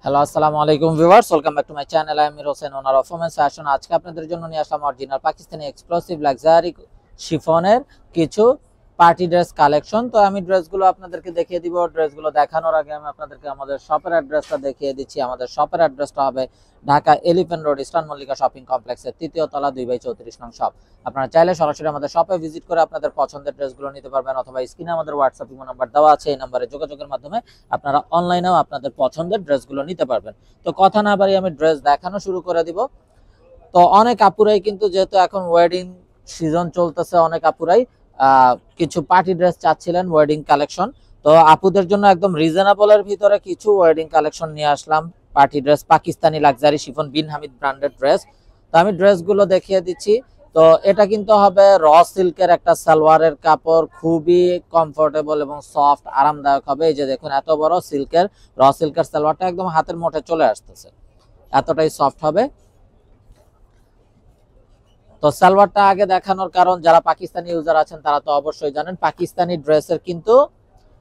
Hello, আসসালামু আলাইকুম viewers, welcome back to my channel. আমি Amir Hossain, owner of women's fashion. আজকে আপনাদের জন্য নিয়ে আসলাম অরিজিনাল পাকিস্তানি এক্সক্লুসিভ লাক্সারি শিফনের কিছু পার্টি ড্রেস কালেকশন। তো আমি ড্রেসগুলো আপনাদেরকে দেখিয়ে দিব। ড্রেসগুলো দেখানোর আগে আমি আপনাদেরকে আমাদের শপের অ্যাড্রেসটা দেখিয়ে দিচ্ছি। আমাদের শপের অ্যাড্রেসটা হবে Dhaka elephant road, eastern Mallika shopping কমপ্লেক্সের ৩য় তলা ২/৩৪ নং শপ। আপনারা চাইলে সরাসরি আমাদের শপে ভিজিট করে আপনাদের পছন্দের ড্রেসগুলো নিতে পারবেন, অথবা স্ক্রিনে আমাদের হোয়াটসঅ্যাপ ইমো নাম্বার দেওয়া আছে, এই নাম্বারে যোগাযোগের মাধ্যমে আপনারা অনলাইনেও আপনাদের পছন্দের ড্রেসগুলো নিতে পারবেন। তো কথা না বাড়িয়ে আমি ড্রেস দেখানো শুরু করে দিব। তো অনেক আপুরাই কিন্তু, যেহেতু এখন ওয়েডিং সিজন চলতেছে, অনেক আপুরাই কিছু পার্টি ড্রেস চাচ্ছিলেন, ওয়েডিং কালেকশন। তো আপুদের জন্য একদম রিজনেবলের ভিতরে কিছু ওয়েডিং কালেকশন নিয়ে আসলাম। Party dress, Pakistani luxury chiffon Bin Hamid branded dress. তো আমি ড্রেসগুলো দেখিয়ে দিচ্ছি। তো এটা কিন্তু হবে র সিল্কের একটা সালোয়ারের কাপড়, খুবই কমফোর্টেবল এবং সফট, আরামদায়ক হবে। এই যে দেখুন, এত বড় সিল্কের র সিল্কের সালোয়ারটা একদম হাতের মুঠে চলে আসতেছে, এতটাই সফট হবে। তো সালোয়ারটা আগে দেখানোর কারণ, যারা পাকিস্তানি ইউজার আছেন তারা তো অবশ্যই জানেন পাকিস্তানি ড্রেসের কিন্তু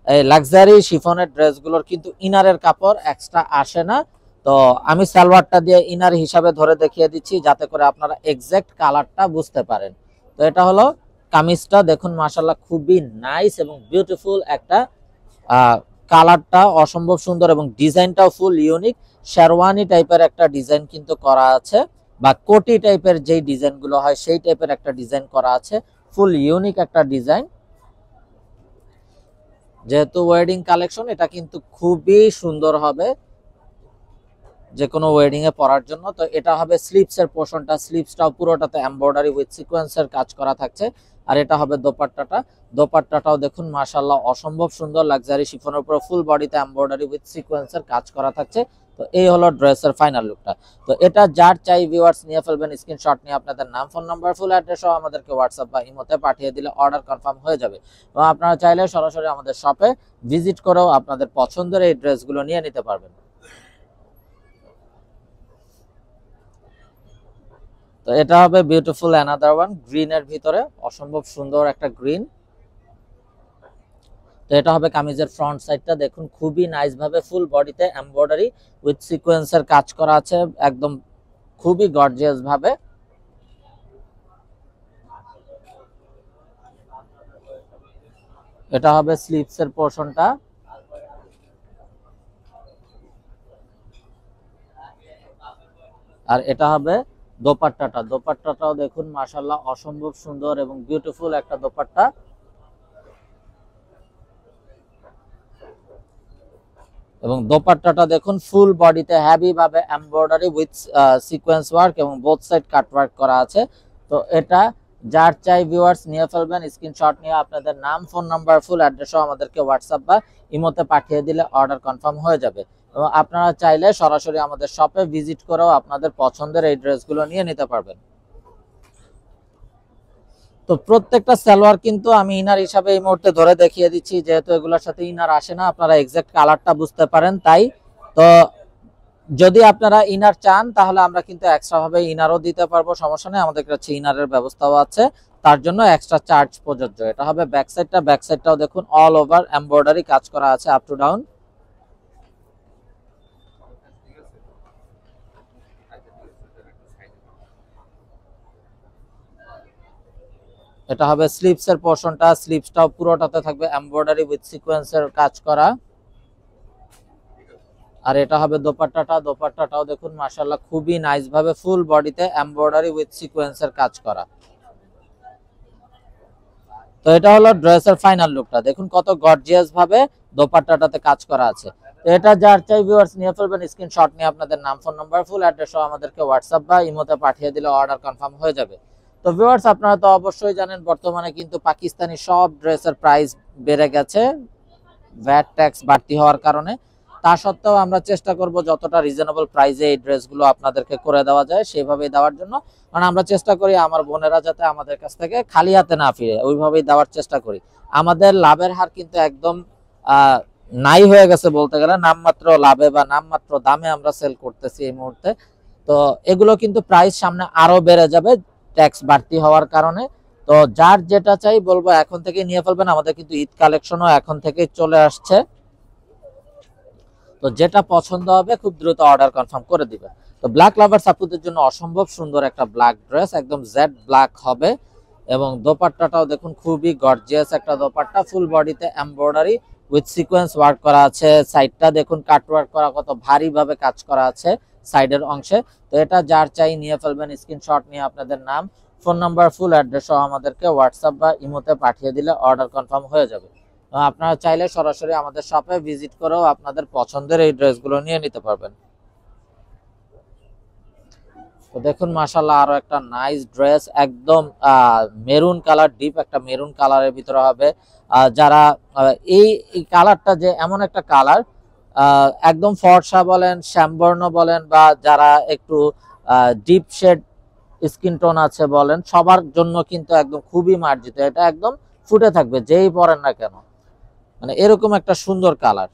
এই লাক্সারি শিফনের ড্রেসগুলোর কিন্তু ইনারের কাপড় এক্সট্রা আসে না। তো আমি সালোয়ারটা দিয়ে ইনার হিসাবে ধরে দেখিয়ে দিচ্ছি, যাতে করে আপনারা এক্সাক্ট কালারটা বুঝতে পারেন। তো এটা হলো কামিজটা, দেখুন মাশাআল্লাহ খুবই নাইস এবং বিউটিফুল একটা কালারটা অসম্ভব সুন্দর এবং ডিজাইনটাও ফুল ইউনিক। শেরওয়ানি টাইপের একটা ডিজাইন কিন্তু করা আছে, বা কোটি টাইপের যেই ডিজাইনগুলো হয় সেই টাইপের একটা ডিজাইন করা আছে, ফুল ইউনিক একটা ডিজাইন। যেহেতু ওয়েডিং কালেকশন, এটা কিন্তু খুবই সুন্দর হবে যে কোনো ওয়েডিং এ পরার জন্য। তো এটা হবে স্লিভস এর পোর্শনটা, স্লিভসটাও পুরোটাতে এমব্রয়ডারি উইথ সিকোয়েন্সের কাজ করা থাকছে। আর এটা হবে দোপাট্টাটা, দোপাট্টাটাও দেখুন মাশাআল্লাহ অসম্ভব সুন্দর, লাক্সারি শিফনের উপর ফুল বডিতে এমব্রয়ডারি উইথ সিকোয়েন্সের কাজ করা থাকছে। তো এই হলো ড্রেসের ফাইনাল লুকটা। তো এটা যার চাই ভিউয়ার্স নিয়ে ফেলবেন, স্ক্রিনশট নিয়ে আপনাদের নাম, ফোন নাম্বার, ফুল অ্যাড্রেস সহ আমাদেরকে হোয়াটসঅ্যাপ বা ইমোতে পাঠিয়ে দিলে অর্ডার কনফার্ম হয়ে যাবে। এবং আপনারা চাইলে সরাসরি আমাদের শপে ভিজিট করেও আপনাদের পছন্দের এই ড্রেসগুলো নিয়ে নিতে পারবেন। তো এটা হবে বিউটিফুল অ্যানাদার ওয়ান, গ্রিন এর ভিতরে অসম্ভব সুন্দর একটা গ্রিন। তো এটা হবে কামিজের ফ্রন্ট সাইডটা, দেখুন খুবই নাইস ভাবে ফুল বডিতে এমব্রয়ডারি উইথ সিকোয়েন্সের কাজ করা আছে, একদম খুবই গর্জিয়াস ভাবে। এটা হবে স্লিভস এর পোর্শনটা। আর এটা হবে দোপাট্টাটা, দোপাট্টাটাও দেখুন মাশাআল্লাহ অসম্ভব সুন্দর এবং বিউটিফুল একটা দোপাট্টা। এবং দোপাট্টাটা দেখুন ফুল বডিতে হেভি ভাবে এমব্রয়ডারি উইথ সিকোয়েন্স ওয়ার্ক এবং বোথ সাইড কাট ওয়ার্ক করা আছে। তো এটা যার চাই ভিউয়ার্স নিয়ে ফেলবেন, স্ক্রিনশট নিয়ে আপনাদের নাম, ফোন নাম্বার, ফুল অ্যাড্রেসও আমাদেরকে হোয়াটসঅ্যাপ বা ইমোতে পাঠিয়ে দিলে অর্ডার কনফার্ম হয়ে যাবে। এবং আপনারা চাইলে সরাসরি আমাদের শপে ভিজিট করেও আপনাদের পছন্দের এই ড্রেসগুলো নিয়ে নিতে পারবেন। তো প্রত্যেকটা সালোয়ার কিন্তু আমি ইনার হিসাবে এই মুহূর্তে ধরে দেখিয়ে দিচ্ছি, যেহেতু এগুলোর সাথে ইনার আসে না, আপনারা এক্সাক্ট কালারটা বুঝতে পারেন তাই। তো যদি আপনারা ইনার চান তাহলে আমরা কিন্তু এক্সট্রা ভাবে ইনারও দিতে পারবো, সমস্যা নেই, আমাদের কাছে ইনারের ব্যবস্থাও আছে, তার জন্য এক্সট্রা চার্জ প্রযোজ্য। এটা হবে ব্যাক সাইডটা, ব্যাক সাইডটাও দেখুন অল ওভার এমব্রয়ডারি কাজ করা আছে আপ টু ডাউন। এটা হবে স্লিভস এর পোর্শনটা, স্লিভসটাও পুরোটাতে থাকবে এমব্রয়ডারি উইথ সিকোয়েন্সের কাজ করা। আর এটা হবে দোপাট্টাটা, দোপাট্টাটাও দেখুন মাশাআল্লাহ খুবই নাইস ভাবে ফুল বডিতে এমব্রয়ডারি উইথ সিকোয়েন্সের কাজ করা। তো এটা হলো ড্রেসের ফাইনাল লুকটা, দেখুন কত গর্জিয়াস ভাবে দোপাট্টাটাতে কাজ করা আছে। তো এটা যার চাই ভিউয়ার্স নিয়ে ফেলবেন, স্ক্রিনশট নিয়ে আপনাদের নাম, ফোন নাম্বার, ফুল অ্যাড্রেস সহ আমাদেরকে হোয়াটসঅ্যাপ বা ইমোতে পাঠিয়ে দিলে অর্ডার কনফার্ম হয়ে যাবে। তো ভিউয়ার্স আপনারা তো অবশ্যই জানেন বর্তমানে কিন্তু পাকিস্তানি সব ড্রেসের প্রাইস বেড়ে গেছে ভ্যাট ট্যাক্স বাড়তি হওয়ার কারণে। তা সত্ত্বেও আমরা চেষ্টা করব যতটা রিজনেবল প্রাইসে এই ড্রেসগুলো আপনাদেরকে করে দেওয়া যায় সেভাবেই দেওয়ার জন্য। কারণ আমরা চেষ্টা করি আমার বোনেরা যাতে আমাদের কাছ থেকে খালি হাতে না ফিরে, ওইভাবেই দেওয়ার চেষ্টা করি। আমাদের লাভের হার কিন্তু একদম নাই হয়ে গেছে বলতে গেলে, নামমাত্র লাভে বা নামমাত্র দামে আমরা সেল করতেছি এই মুহূর্তে। তো এগুলো কিন্তু প্রাইস সামনে আরো বেড়ে যাবে ট্যাক্স বাড়তি হওয়ার কারণে। তো যার যেটা চাই বলবো এখন থেকে নিয়ে ফেলবেন, আমাদের কিন্তু ঈদ কালেকশনও এখন থেকে চলে আসছে। তো যেটা পছন্দ হবে খুব দ্রুত অর্ডার কনফার্ম করে দিবে। তো ব্ল্যাক লাভার্স আপুদের জন্য অসম্ভব সুন্দর একটা ব্ল্যাক ড্রেস, একদম জেড ব্ল্যাক হবে এবং দোপাট্টাটাও দেখুন খুবই গর্জিয়াস একটা দোপাট্টা, ফুল বডিতে এমব্রয়ডারি উইথ সিকোয়েন্স ওয়ার্ক করা আছে। সাইডটা দেখুন কাট ওয়ার্ক করা, কত ভারী ভাবে কাজ করা আছে সাইডের অংশে। তো এটা যার চাই নিয়ে ফেলবেন, স্ক্রিনশট নিয়ে আপনাদের নাম, ফোন নাম্বার, ফুল অ্যাড্রেস সহ আমাদেরকে হোয়াটসঅ্যাপ বা ইমোতে পাঠিয়ে দিলে অর্ডার কনফার্ম হয়ে যাবে। আপনারা চাইলে সরাসরি আমাদের শপে ভিজিট করেও আপনাদের পছন্দের এই ড্রেসগুলো নিয়ে নিতে পারবেন। তো দেখুন মাশাআল্লাহ আরো একটা নাইস ড্রেস, একদম মেরুন কালার, ডিপ একটা মেরুন কালারের ভিতরে হবে। যারা এই কালারটা যে এমন একটা কালার, একদম ফর্সা বলেন, শ্যামবর্ণ বলেন, বা যারা একটু ডিপ শেড স্কিন টোন আছে বলেন, সবার জন্য কিন্তু একদম খুবই মার্জিত। এটা একদম ফুটে থাকবে যেই পরেন না কেন, মানে এরকম একটা সুন্দর কালার।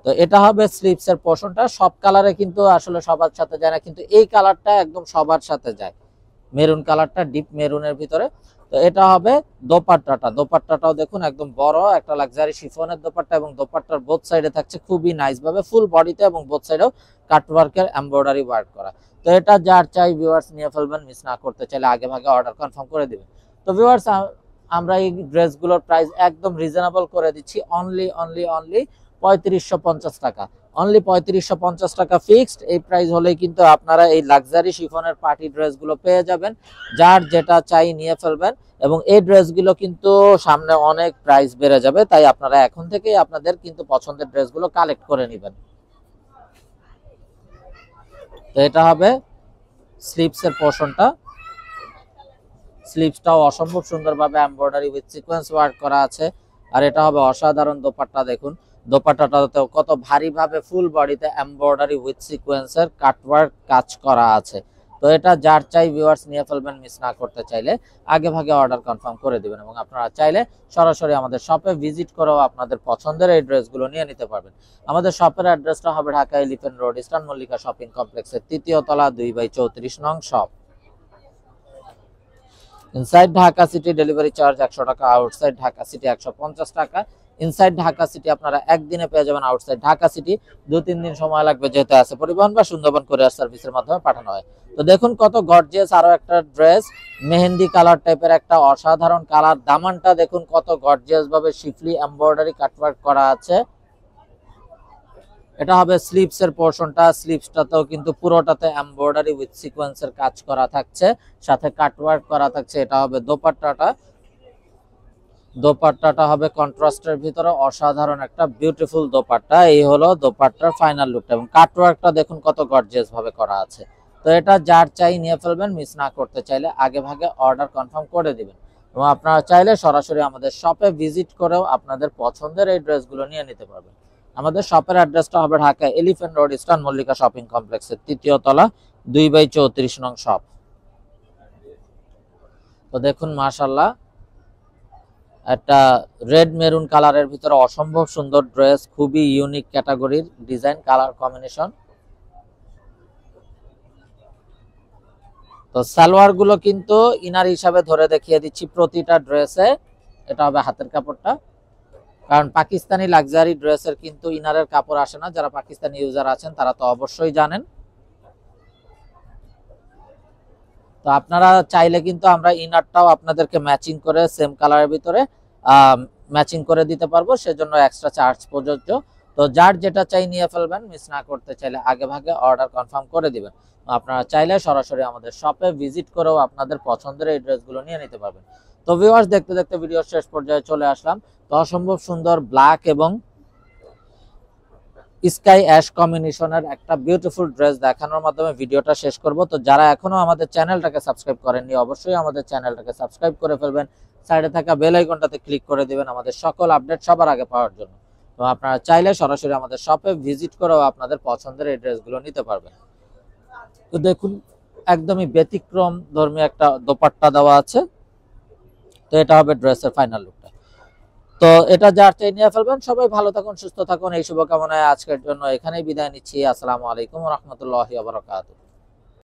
তো এটা হবে স্লিভস এর পোর্শনটা। সব কালারে কিন্তু আসলে সবার সাথে যায় না, কিন্তু এই কালারটা একদম সবার সাথে যায়, মেরুন কালারটা ডিপ মেরুনের ভিতরে। তো এটা হবে দোপাট্টাটা। দোপাট্টাটাও দেখুন একদম বড় একটা লাক্সারি শিফনের দোপাট্টা এবং দোপাট্টার বোথ সাইডে থাকছে খুবই নাইস ভাবে ফুল বডিতে এবং বোথ সাইডেও কাটওয়ার্কের এমব্রয়ডারি ওয়ার্ক করা। তো এটা যার চাই ভিউয়ার্স নিয়ে ফেলবেন, মিস না করতে চাইলে আগে ভাগে অর্ডার কনফার্ম করে দিবেন। তো ভিউয়ার্স আমরা এই ড্রেসগুলোর প্রাইস একদম রিজনেবল করে দিচ্ছি, অনলি 3550 টাকা। অনলি 3550 টাকা ফিক্সড। এই প্রাইস হলেই কিন্তু আপনারা এই লাক্সারি শিফনের পার্টি ড্রেসগুলো পেয়ে যাবেন। যার যেটা চাই নিয়ে ফেলবেন এবং এই ড্রেসগুলো কিন্তু সামনে অনেক প্রাইস বেড়ে যাবে, তাই আপনারা এখন থেকেই আপনাদের কিন্তু পছন্দের ড্রেসগুলো কালেক্ট করে নেবেন। তো এটা হবে স্লিভস এর পোর্শনটা। স্লিভসটাও অসম্ভব সুন্দরভাবে এমব্রয়ডারি উইথ সিকোয়েন্স ওয়ার্ক করা আছে। আর এটা হবে অসাধারণ দোপাট্টা। দেখুন দোপাট্টাটাতেও কত ভারী ভাবে ফুল বডিতে এমব্রয়ডারি উইথ সিকোয়েন্সের কাটওয়ার্ক কাজ করা আছে। তো এটা যার চাই ভিউয়ার্স নিয়ে ফেলবেন, মিস না করতে চাইলে আগে ভাগে অর্ডার কনফার্ম করে দিবেন এবং আপনারা চাইলে সরাসরি আমাদের শপে ভিজিট করেও আপনাদের পছন্দের এই ড্রেসগুলো নিয়ে নিতে পারবেন। আমাদের শপের অ্যাড্রেসটা হবে Dhaka elephant road, eastern Mallika shopping কমপ্লেক্সের ৩য় তলা 2/34 নং shop. Inside Dhaka city delivery charge 100 টাকা, আউটসাইড ঢাকা সিটি 150 টাকা। ইনসাইড ঢাকা সিটি আপনারা একদিনে পেয়ে যাবেন, আউটসাইড ঢাকা সিটি 2-3 দিন সময় লাগবে, যেতে আছে পরিবহন বা সুন্দরবন কুরিয়ার সার্ভিসের মাধ্যমে পাঠানো হয়। তো দেখুন কত গর্জিয়াস আরো একটা ড্রেস, মেহেন্দি কালার টাইপের একটা অসাধারণ কালার। দামানটা দেখুন কত গর্জিয়াস ভাবে শিফলি এমব্রয়ডারি কাটওয়ার্ক করা আছে। এটা হবে স্লিভস এর পোর্শনটা। স্লিভসটাতেও কিন্তু পুরোটাতে এমব্রয়ডারি উইথ সিকোয়েন্সের কাজ করা থাকছে, সাথে কাটওয়ার্ক করা থাকছে। এটা হবে দোপাট্টাটা। দোপাট্টাটা হবে কন্ট্রাস্টের ভিতরে অসাধারণ একটা বিউটিফুল দোপাট্টা। এই হলো দোপাট্টার ফাইনাল লুকটা এবং কাটওয়ার্কটা দেখুন কত গর্জিয়াস ভাবে করা আছে। তো এটা যার চাই নিয়ে ফেলবেন, মিস না করতে চাইলে আগে ভাগে অর্ডার কনফার্ম করে দিবেন এবং আপনারা চাইলে সরাসরি আমাদের শপে ভিজিট করেও আপনাদের পছন্দের এই ড্রেসগুলো নিয়ে নিতে পারবেন। আমাদের শপের অ্যাড্রেসটা হবে Dhaka elephant road, eastern Mallika shopping কমপ্লেক্সের ৩য় তলা 2/34 নং শপ। তো দেখুন মাশাআল্লাহ একটা রেড মেরুন কালারের ভিতরে অসম্ভব সুন্দর ড্রেস, খুবই ইউনিক ক্যাটাগরির ডিজাইন, কালার কম্বিনেশন। তো সালোয়ার গুলো কিন্তু ইনার হিসাবে ধরে দেখিয়ে দিচ্ছি প্রতিটা ড্রেসে। এটা হবে হাতের কাপড়টা, কারণ পাকিস্তানি লাক্সারি ড্রেসের কিন্তু ইনারের কাপড় আসে না। যারা পাকিস্তানি ইউজার আছেন তারা তো অবশ্যই জানেন। তো আপনারা চাইলে কিন্তু আমরা ইনারটাও আপনাদেরকে ম্যাচিং করে সেম কালারের ভিতরে ম্যাচিং করে দিতে পারবো, সেজন্য এক্সট্রা চার্জ প্রযোজ্য। তো যার যেটা চাই নিয়ে ফেলবেন, মিস না করতে চাইলে আগে ভাগে অর্ডার কনফার্ম করে দিবেন। আপনারা চাইলে সরাসরি আমাদের শপে ভিজিট করেও আপনাদের পছন্দের এই ড্রেসগুলো নিয়ে নিতে পারবেন। তো ভিউয়ার্স দেখতে দেখতে ভিডিওর শেষ পর্যায়ে চলে আসলাম। তো অসম্ভব সুন্দর ব্ল্যাক এবং স্কাই অ্যাশ কম্বিনেশনের একটা বিউটিফুল ড্রেস দেখানোর মাধ্যমে ভিডিওটা শেষ করব। তো যারা এখনো আমাদের চ্যানেলটাকে সাবস্ক্রাইব করেননি, অবশ্যই আমাদের চ্যানেলটাকে সাবস্ক্রাইব করে ফেলবেন, সাইডে থাকা বেল আইকনটাতে ক্লিক করে দিবেন আমাদের সকল আপডেট সবার আগে পাওয়ার জন্য। তো আপনারা চাইলে সরাসরি আমাদের শপে ভিজিট করেও আপনাদের পছন্দের এই ড্রেসগুলো নিতে পারবেন। তো দেখুন একদমই ব্যতিক্রম ধর্মী একটা দোপাট্টা দেওয়া আছে। তো এটা হবে ড্রেসের ফাইনাল লুকটা। তো এটা যার চাই নিয়ে ফেলবেন। সবাই ভালো থাকুন, সুস্থ থাকুন, এই শুভকামনায় আজকের জন্য এখানেই বিদায় নিচ্ছি। আসসালামু আলাইকুম ওয়া রাহমাতুল্লাহি ওয়া বারাকাতুহু।